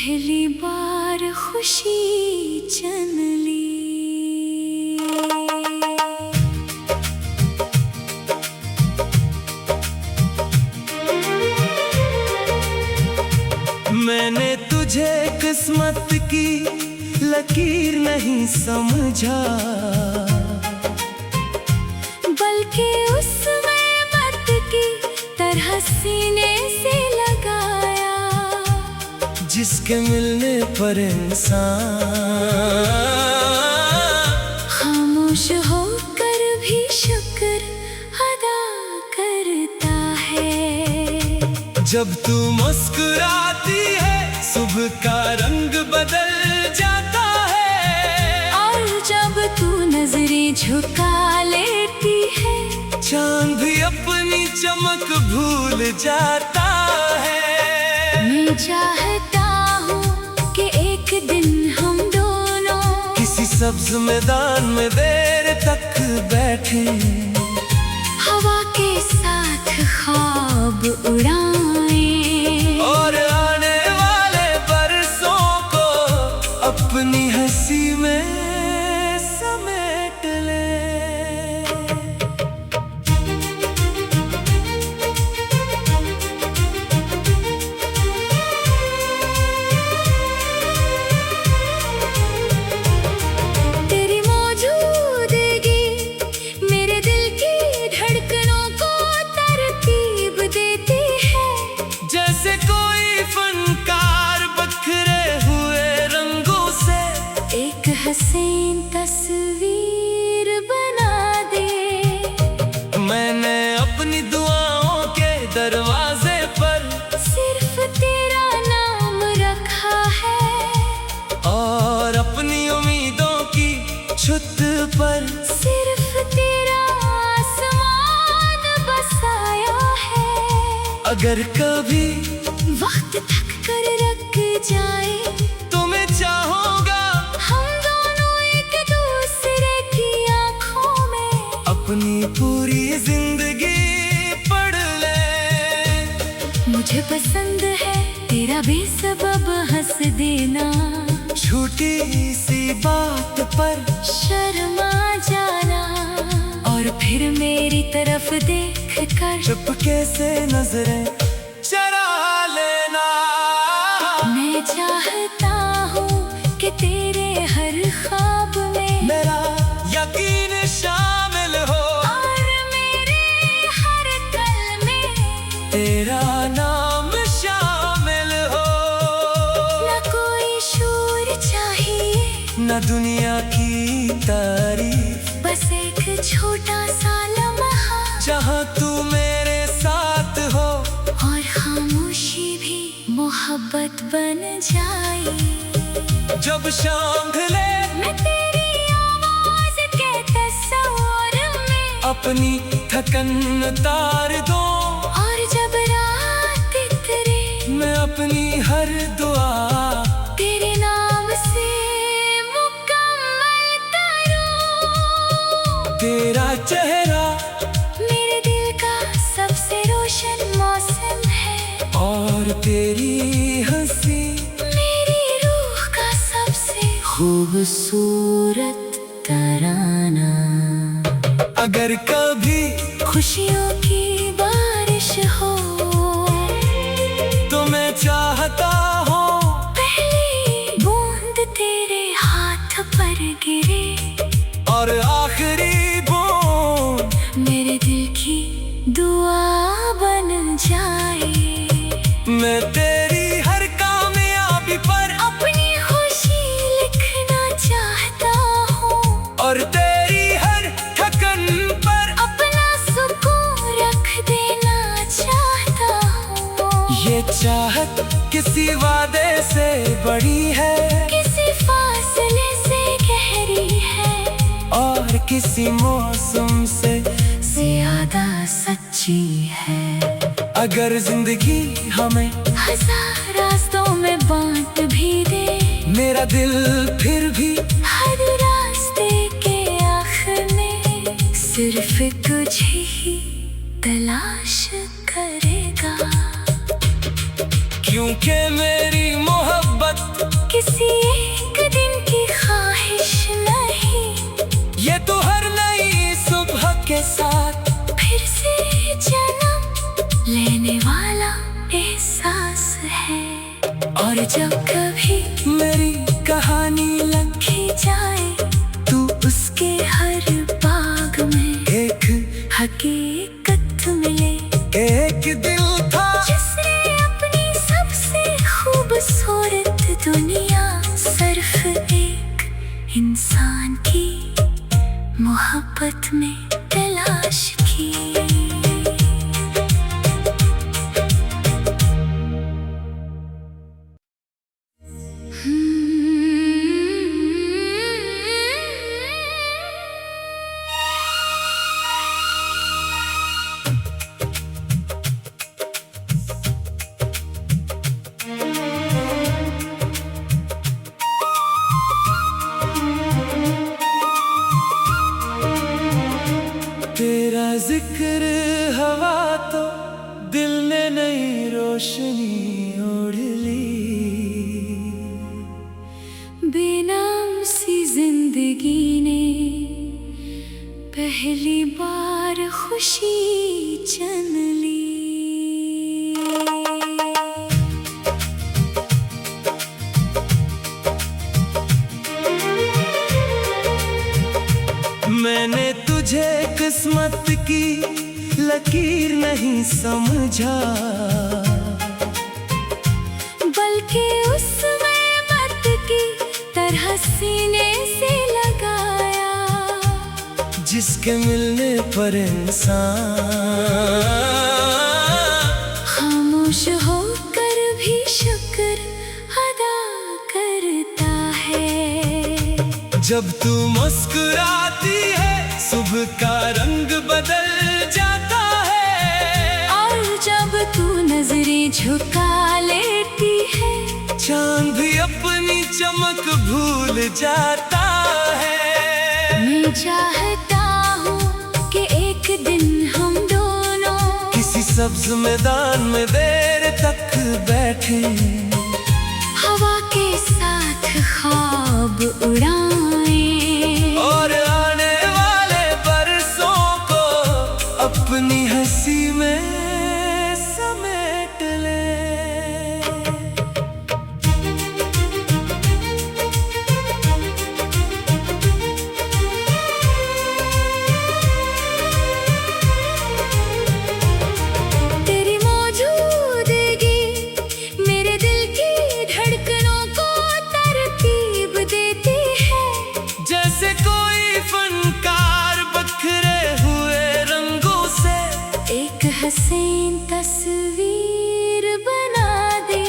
पहली बार खुशी चन ली। मैंने तुझे किस्मत की लकीर नहीं समझा, बल्कि उसमें मत की तरह सीने से लगाया। जिसके मिलने पर इंसान खामोश होकर भी शुक्र अदा करता है। जब तू मुस्कुराती है सुबह का रंग बदल जाता है, और जब तू नजरें झुका लेती है चांद भी अपनी चमक भूल जाता है। मैं चाहता हूँ कि एक दिन हम दोनों किसी सब्ज मैदान में देर तक बैठे, हवा के साथ ख्वाब उड़ाएं और आने वाले बरसों को अपनी हंसी में समेट ले। तेरी मौजूदगी मेरे दिल की धड़कनों को तरतीब देती है। जैसे कोई फनकार बखरे हुए रंगों से एक हसीन तस्वीर बना दे। मैंने अपनी दुआओं के दरवाजे पर सिर्फ तेरा नाम रखा है, और अपनी उम्मीदों की छत पर सिर्फ तेरा आसमान बसाया है। अगर कभी वक्त थक कर रख जाए तो मैं चाहूंगा हम दोनों एक दूसरे की आंखों में अपनी पूरी जिंदगी पढ़ ले। मुझे पसंद है तेरा बेसबब हंस देना, छोटी सी बात पर शर्मा जाना, और फिर मेरी तरफ देख कर चुपके से नजरें चरा लेना। मैं चाहता हूँ कि तेरे हर ख्वाब में मेरा यकीन शामिल हो, और मेरे हर कल में तेरा नाम शामिल हो। न कोई शोर चाहिए न दुनिया की तारीफ, बस एक छोटा सा लम्हा, जहाँ तू मेरे साथ हो और खामोशी भी मोहब्बत बन जाए। जब शाम ढले मैं तेरी आवाज के तस्वीर में अपनी थकन उतार दो, और जब रात उतरे मैं अपनी हर दुआ तेरे नाम से मुकम्मल करूं। तेरा चेहरा मेरे दिल का सबसे रोशन मौसम है, और तेरी हंसी मेरी रूह का सबसे खूबसूरत तराना। अगर कभी खुशियों की बारिश हो तो मैं चाहता हूँ पहली बूंद तेरे हाथ पर गिरे, और आखिरी बूंद मेरे दिल की दुआ बन जाए। मैं तेरी हर कामयाबी पर अपनी खुशी लिखना चाहता हूँ, और तेरी हर थकन पर अपना सुकून रख देना चाहता हूँ। ये चाहत किसी वादे से बड़ी है, किसी फासले से गहरी है, और किसी मौसम से ज्यादा सच्ची है। अगर जिंदगी हमें हजार रास्तों में बांट भी दे, मेरा दिल फिर भी हर रास्ते के आखिर में सिर्फ तुझे ही तलाश करेगा। क्योंकि मेरी मोहब्बत किसी एक दिन की ख्वाहिश नहीं, ये तो हर नई सुबह के साथ फिर से जन्म लेने वाला एहसास है। और जब कभी मेरी कहानी लिखी जाए तू उसके हर बाग में एक हकीकत मिले। एक दिल था जिसने अपनी सबसे खूबसूरत दुनिया सिर्फ एक इंसान की मोहब्बत में तलाश की। तेरा जिक्र हवा तो दिल ने नई रोशनी ओढ़ ली। बेनाम सी जिंदगी ने पहली बार खुशी चन ली। मैंने तुझे किस्मत की लकीर नहीं समझा, बल्कि उसमें मत की तरह सीने से लगाया। जिसके मिलने पर इंसान खामोश होकर भी शुक्र अदा करता है। जब तू मुस्कुराती है सुबह का रंग बदल जाता है, और जब तू नजरें झुका लेती है चांद भी अपनी चमक भूल जाता है। मैं चाहता हूँ कि एक दिन हम दोनों किसी सब्ज मैदान में देर तक बैठे, हवा के साथ ख्वाब उड़ाएं और आने वाले बरसों को अपनी हंसी में समेट ले। तेरी मौजूदगी मेरे दिल की धड़कनों को तरतीब देती है। जैसे कोई फनकार बखरे हुए रंगों से एक हसीन तस्वीर बना दे।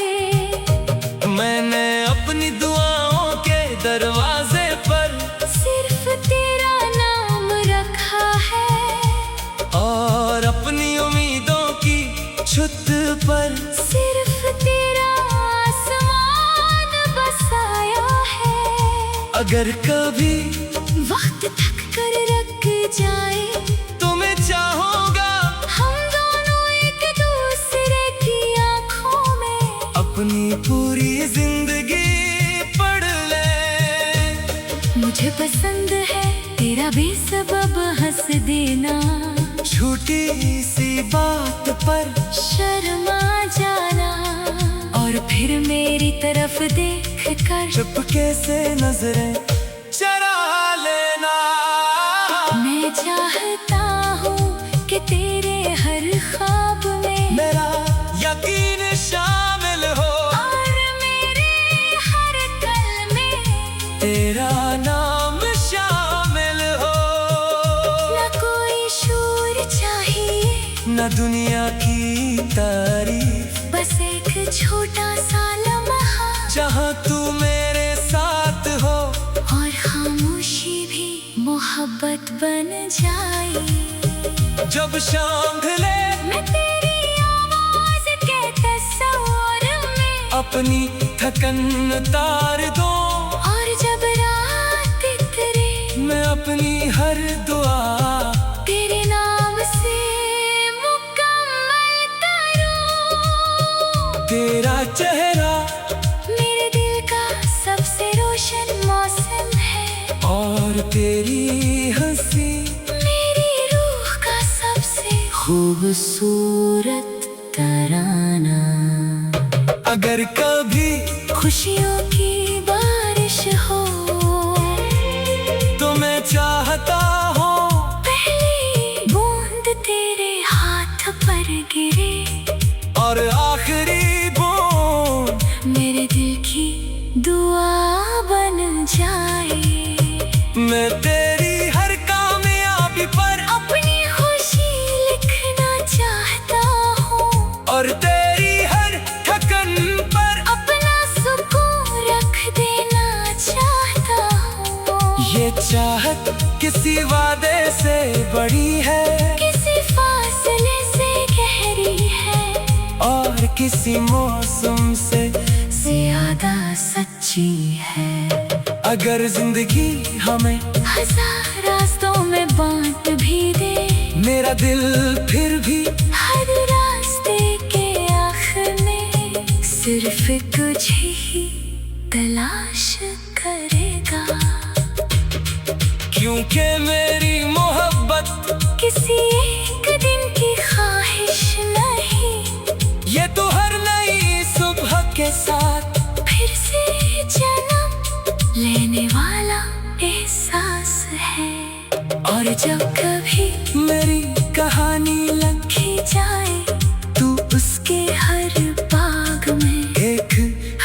मैंने अपनी दुआओं के दरवाजे पर सिर्फ तेरा नाम रखा है, और अपनी उम्मीदों की छत पर सिर्फ तेरा आसमान बसाया है। अगर कभी वक्त थक कर रख जाए तो मैं चाहूंगा हम दोनों एक दूसरे की आंखों में अपनी पूरी जिंदगी पढ़ ले। मुझे पसंद है तेरा बेसबब हंस देना, छोटी सी बात पर शर्मा जाना, और फिर मेरी तरफ देख कर चुपके से नजरें चरा लेना। मैं चाहता हूँ कि तेरे हर ख्वाब में मेरा यकीन शामिल हो, और मेरे हर कल में तेरा नाम शामिल हो। न कोई शोर चाहिए न दुनिया की तारीफ, बस एक छोटा सा लम्हा, जहाँ तू मेरे साथ हो और खामोशी भी मोहब्बत बन जाए। जब शाम ढले मैं तेरी आवाज के तस्वीर में अपनी थकन उतार दो, और जब रात उतरे मैं अपनी हर दुआ तेरे नाम से मुकम्मल करूं। तेरा चेहरा मेरे दिल का खूबसूरत तराना। अगर कभी खुशियों की बारिश हो तो मैं चाहता हूँ पहली बूंद तेरे हाथ पर गिरे और आखिरी बूंद मेरे दिल की दुआ बन जाए। मैं तेरी हर कामयाबी पर अपनी खुशी लिखना चाहता हूँ और तेरी हर थकन पर अपना सुकून रख देना चाहता हूँ। ये चाहत किसी वादे से बड़ी है, किसी फासले से गहरी है और किसी मौसम से ज्यादा सच्ची है। अगर जिंदगी हमें हजार रास्तों में बांट भी दे मेरा दिल फिर भी हर रास्ते के आखिर में सिर्फ तुझे ही तलाश करेगा। क्योंकि मेरी मोहब्बत किसी एक दिन की ख्वाहिश नहीं, ये तो हर नई सुबह के साथ फिर से जन्म लेने वाला एहसास है। और जब कभी मेरी कहानी लिखी जाए तू उसके हर बाग में एक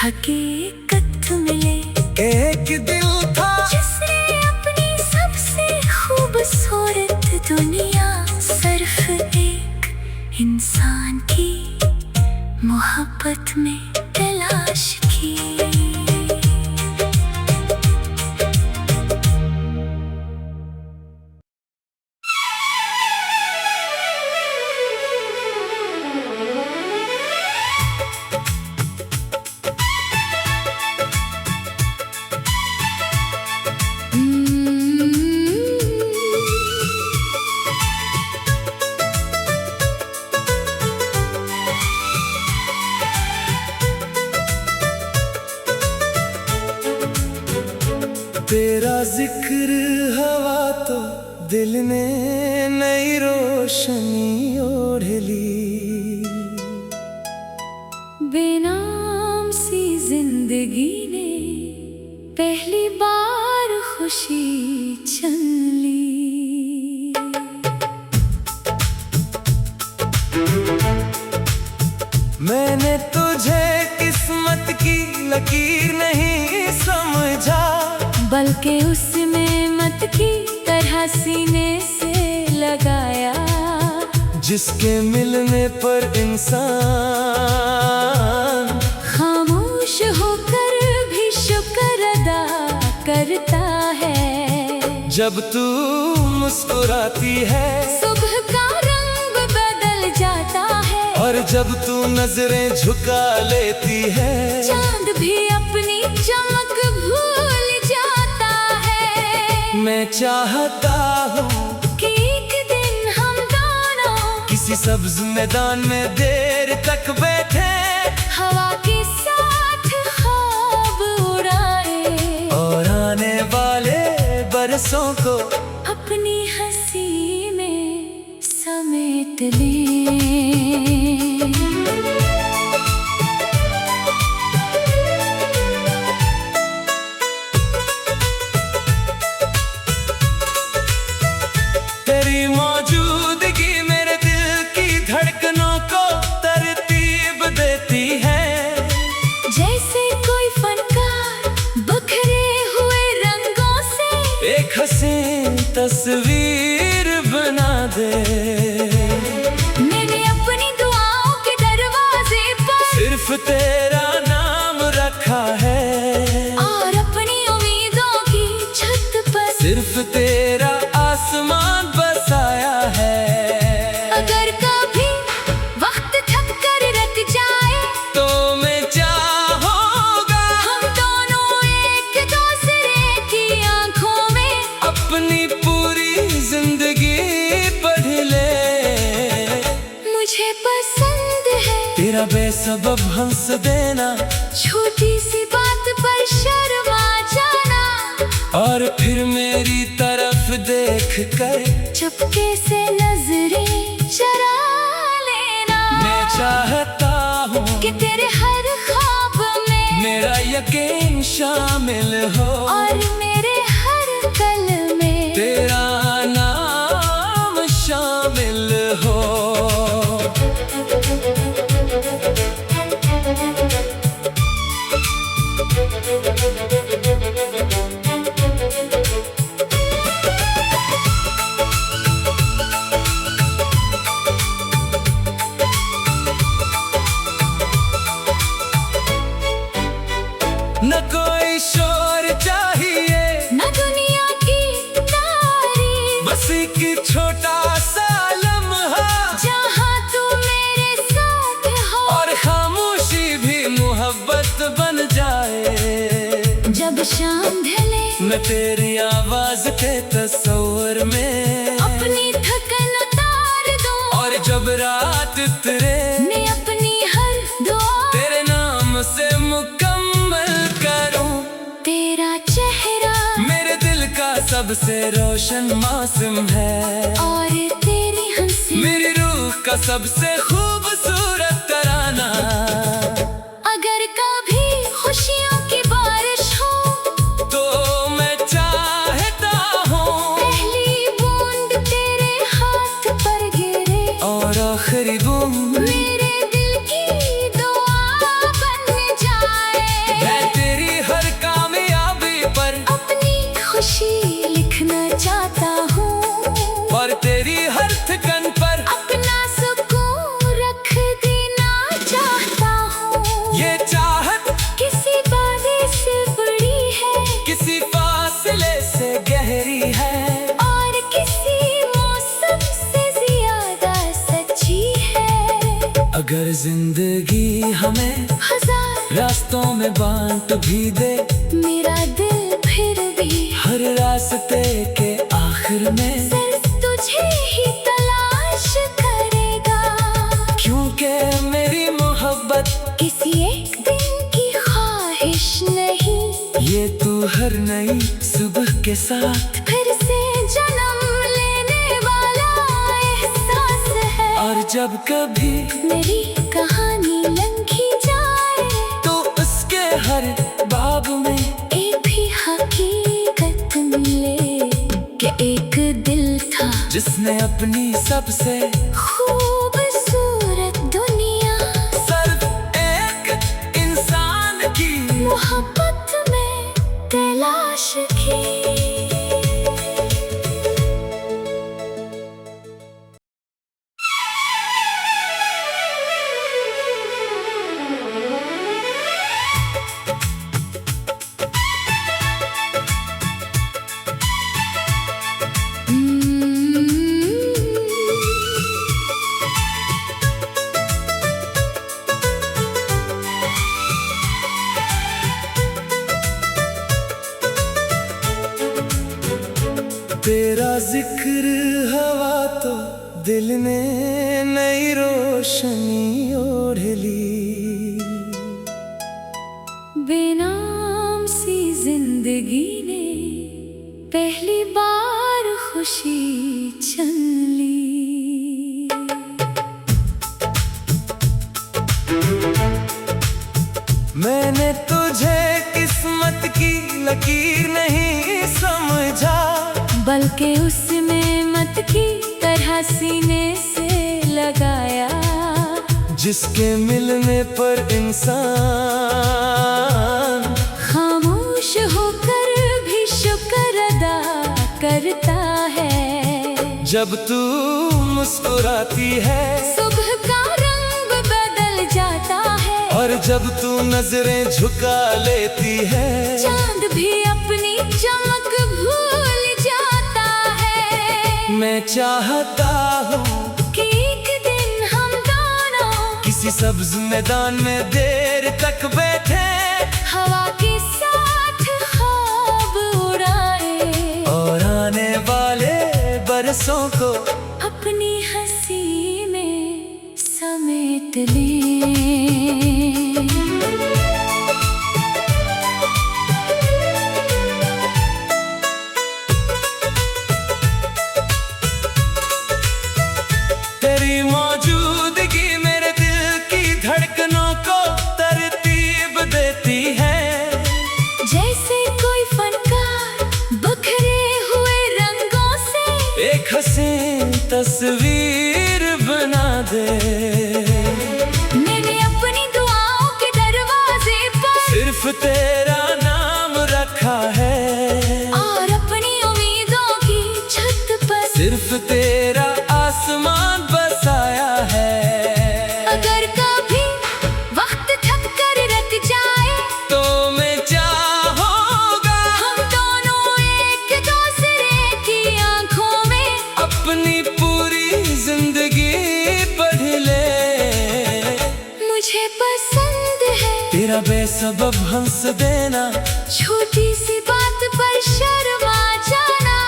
हकीकत मिले। एक दिल था जिसने अपनी सबसे खूबसूरत दुनिया सिर्फ एक इंसान की मोहब्बत में तलाश की। तेरा जिक्र हवा तो दिल ने नई रोशनी ओढ़ ली। बेनाम सी जिंदगी ने पहली बार खुशी चन ली। मैंने तुझे किस्मत की लकीर नहीं समझा, बल्कि उसमें मत की तरह सीने से लगाया। जिसके मिलने पर इंसान खामोश होकर भी शुक्र अदा करता है। जब तू मुस्कुराती है सुबह का रंग बदल जाता है, और जब तू नजरें झुका लेती है चांद भी अपनी चमक भूल जाता है। मैं चाहता हूँ कि एक दिन हम दोनों किसी सब्ज मैदान में देर तक बैठे, हवा के साथ ख्वाब उड़ाए और आने वाले बरसों को अपनी हंसी में समेट लें। तेरी मौजूदगी मेरे दिल की धड़कनों को तरतीब देती है। जैसे कोई फनकार बिखरे हुए रंगों से एक हसीन तस्वीर बना दे। मैंने अपनी दुआओं के दरवाजे पर सिर्फ तेरा नाम रखा है, और अपनी उम्मीदों की छत पर सिर्फ तेरा आसमान बसाया है। अगर कभी वक्त थक कर रख जाए तो मैं चाहूँगा हम दोनों एक दूसरे की आंखों में अपनी पूरी जिंदगी पढ़ ले। मुझे पसंद है तेरा बेसबब हंस देना, छोटी सी बात पर शर्मा जाना, और फिर मेरी तरफ देख कर चुपके से नजरें चरा यकीन शामिल हो, और मेरे हर पल में तेरा नाम शामिल हो। न कोई शोर चाहिए, न दुनिया की तारीफ, बस एक छोटा सा लम्हा जहाँ तू मेरे साथ हो, और खामोशी भी मोहब्बत बन जाए। जब शाम ढले मैं तेरी आवाज के तस्वर में अपनी थकन उतार दूं, और जब रात उतरे मैं अपनी हर दुआ तेरे नाम से मुकम्मल करूं। तेरा चेहरा मेरे दिल का सबसे रोशन मौसम है, और तेरी हंसी मेरी रूह का सबसे खूबसूरत तराना। अगर कभी खुशियों की बारिश हो तो मैं चाहता हूँ पहली बूंद तेरे हाथ पर गिरे, और आखिरी बूंद मेरे दिल की दुआ बन जाए। मैं तेरी हर कामयाबी पर अपनी खुशी लिखना चाहता हूँ, और तेरी हर थकन पर अपना सुकून रख देना चाहता हूँ। ये चाहत किसी वादे से बड़ी है, किसी फासले से गहरी है, और किसी मौसम से ज्यादा सच्ची है। अगर जिंदगी हमें हजार रास्तों में बांट भी दे, मेरा दिल फिर भी हर रास्ते के आखिर में सिर्फ तुझे ही तलाश करेगा, क्योंकि मेरी मोहब्बत किसी एक दिन की ख्वाहिश नहीं, ये तू हर नई सुबह के साथ फिर से जन्म लेने वाला एहसास है। और जब कभी मेरी कहानी लंघी जाए तो उसके हर बाब में एक भी हकीकत मिले कि एक दिल था जिसने अपनी सबसे खूबसूरत दुनिया सिर्फ एक इंसान की मोहब्बत में तलाश की। तेरा जिक्र हवा तो दिल ने नई रोशनी ओढ़ ली, बेनाम सी जिंदगी ने पहली बार खुशी छन ली। मैंने तुझे किस्मत की लकीर नहीं समझा, बल्कि उसमें मत की तरह सीने से लगाया, जिसके मिलने पर इंसान खामोश होकर भी शुक्र अदा करता है। जब तू मुस्कुराती है सुबह का रंग बदल जाता है, और जब तू नजरें झुका लेती है चांद भी अपनी चमक भूल जाता है। मैं चाहता हूँ कि एक दिन हम दोनों किसी सब्ज मैदान में देर तक बैठे, हवा के साथ ख्वाब उड़ाए, और आने वाले बरसों को अपनी हंसी में समेट लें। तेरी मौजूदगी मेरे दिल की धड़कनों को तरतीब देती है, तस्वीर बना दे। मैंने अपनी दुआओं के दरवाजे पर सिर्फ तेरा नाम रखा है, और अपनी उम्मीदों की छत पर सिर्फ तेरा आसमान बसाया है। अगर कभी वक्त थक कर रख जाए तो मैं चाहूँगा हम दोनों एक दूसरे की आंखों में अपनी पूरी जिंदगी पढ़ ले। मुझे पसंद है तेरा बेसबब हंस देना, छोटी सी बात पर शर्मा जाना,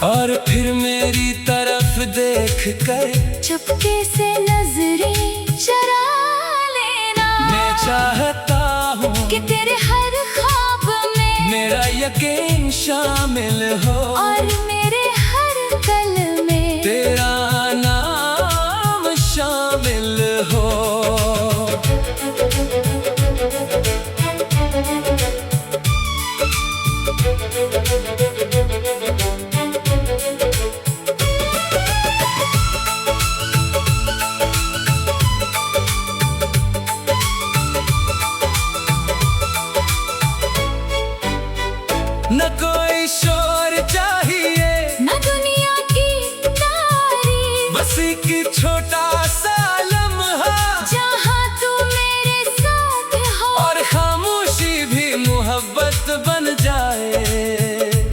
और फिर मेरी तरफ देख कर चुपके से नजरें चुरा लेना। मैं चाहता हूँ कि तेरे हर ख्वाब में मेरा यकीन शामिल हो, और मेरे हर कल में तेरा नाम शामिल हो। न कोई शोर चाहिए, न दुनिया की तारीफ, बस एक छोटा सा लम्हा, जहाँ तू मेरे साथ हो, और खामोशी भी मोहब्बत बन जाए।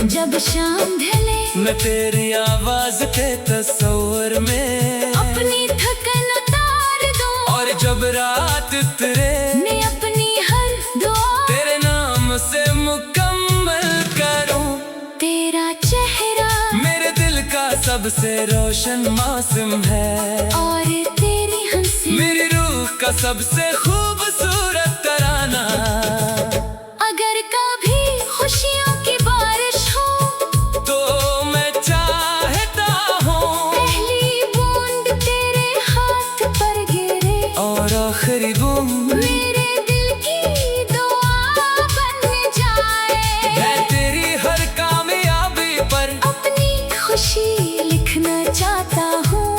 जब शाम ढले मैं तेरी आवाज के तस्वर में अपनी थकन उतार दूं, और जब रात उतरे मैं अपनी हर दुआ तेरे नाम से मुकम्मल करूं। तेरा चेहरा मेरे दिल का सबसे रोशन मौसम है, और तेरी हंसी मेरी रूह का सबसे खूबसूरत तराना। अगर कभी खुशियों की बारिश हो तो मैं चाहता हूँ पहली बूंद तेरे हाथ पर गिरे, और आखिरी बूंद मेरे दिल की दुआ बन जाए। मैं तेरी हर कामयाबी पर अपनी खुशी लिखना चाहता हूँ,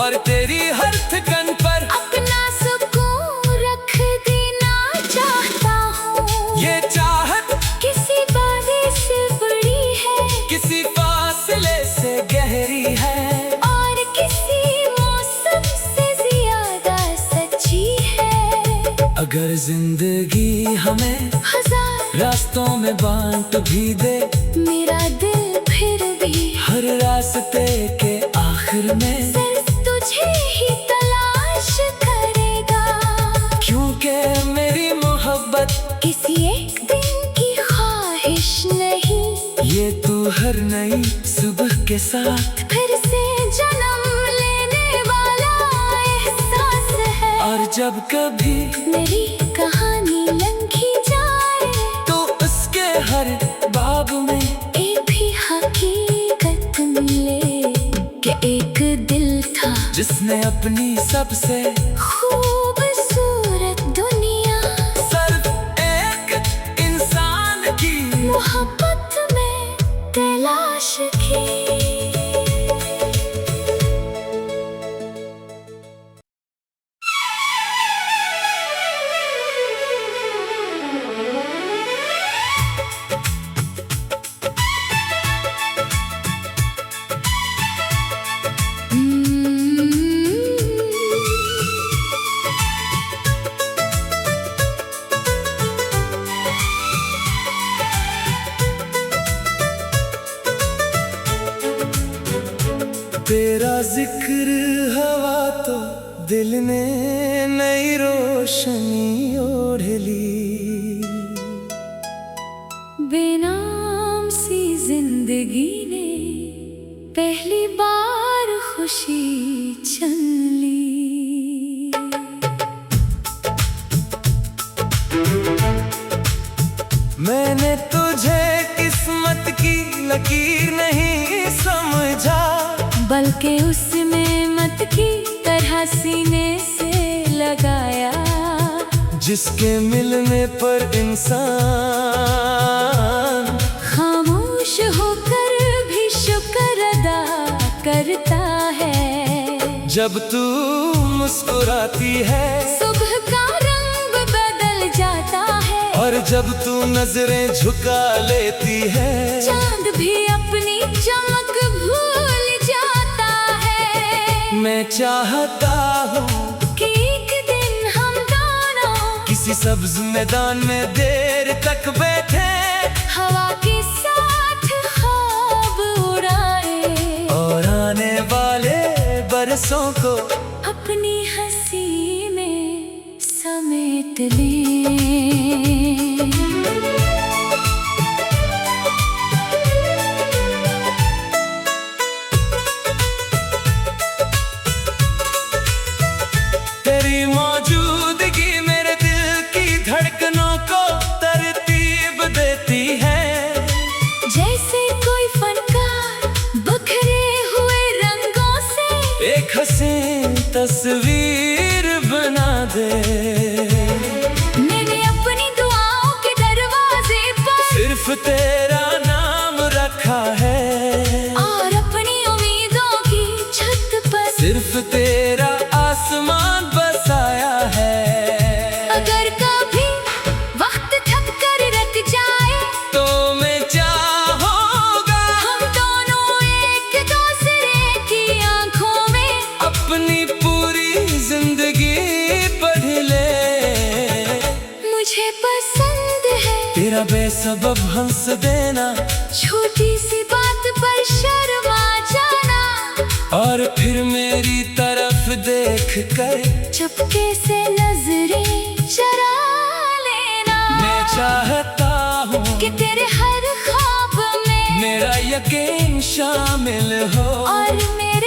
और तेरी हर थकन पर अपना सुकून रख देना चाहता हूँ। ये चाहत किसी वादे से बड़ी है, किसी फासले से गहरी है, और किसी मौसम से ज्यादा सच्ची है। अगर जिंदगी हमें हजार रास्तों में बांट भी दे, मेरा दिल फिर भी हर रास्ते के आखिर में सिर्फ तुझे ही तलाश करेगा। क्योंकि मेरी मोहब्बत किसी एक दिन की ख्वाहिश नहीं, ये तू हर नई सुबह के साथ फिर से जन्म लेने वाला एहसास है। और जब कभी मेरी कहानी लंघी जाए तो उसके हर बाब में एक भी हकीकत मिले कि एक दिल था जिसने अपनी सबसे खूबसूरत दुनिया सिर्फ एक इंसान की मोहब्बत में तलाश की। तेरा जिक्र हवा तो दिल ने नई रोशनी ओढ़ ली। बेनाम सी जिंदगी ने पहली बार खुशी चल ली। मैंने तुझे किस्मत की लकीर नहीं समझा, बल्कि उसमें मत की तरह सीने से लगाया। जिसके मिलने पर इंसान खामोश होकर भी शुक्र अदा करता है। जब तू मुस्कुराती है सुबह का रंग बदल जाता है, और जब तू नजरें झुका लेती है चांद भी अपनी चमक भूल जाता है। मैं चाहता हूँ कि एक दिन हम दोनों किसी सब्ज मैदान में देर तक बैठे, हवा के साथ ख्वाब उड़ाए और आने वाले बरसों को अपनी हंसी में समेट लें। तेरी मौजूदगी मेरे दिल की धड़कनों को तरतीब देती है, जैसे कोई फनकार बिखरे हुए रंगों से एक हसीन तस्वीर बना दे। मैंने अपनी दुआओं के दरवाजे पर सिर्फ तेरा नाम रखा है, और अपनी उम्मीदों की छत पर सिर्फ तेरा आसमान बसाया है। अगर कभी वक्त थक कर रख जाए तो मैं चाहूँगा हम दोनों एक दूसरे की आंखों में अपनी पूरी जिंदगी पढ़ ले। मुझे पसंद है तेरा बेसबब हंस देना, छोटी सी बात पर शर्मा जाना, और फिर मेरी तरफ देख कर चुपके से नजरें चरा लेना। मैं चाहता हूँ कि तेरे हर ख्वाब में मेरा यकीन शामिल हो, और मेरा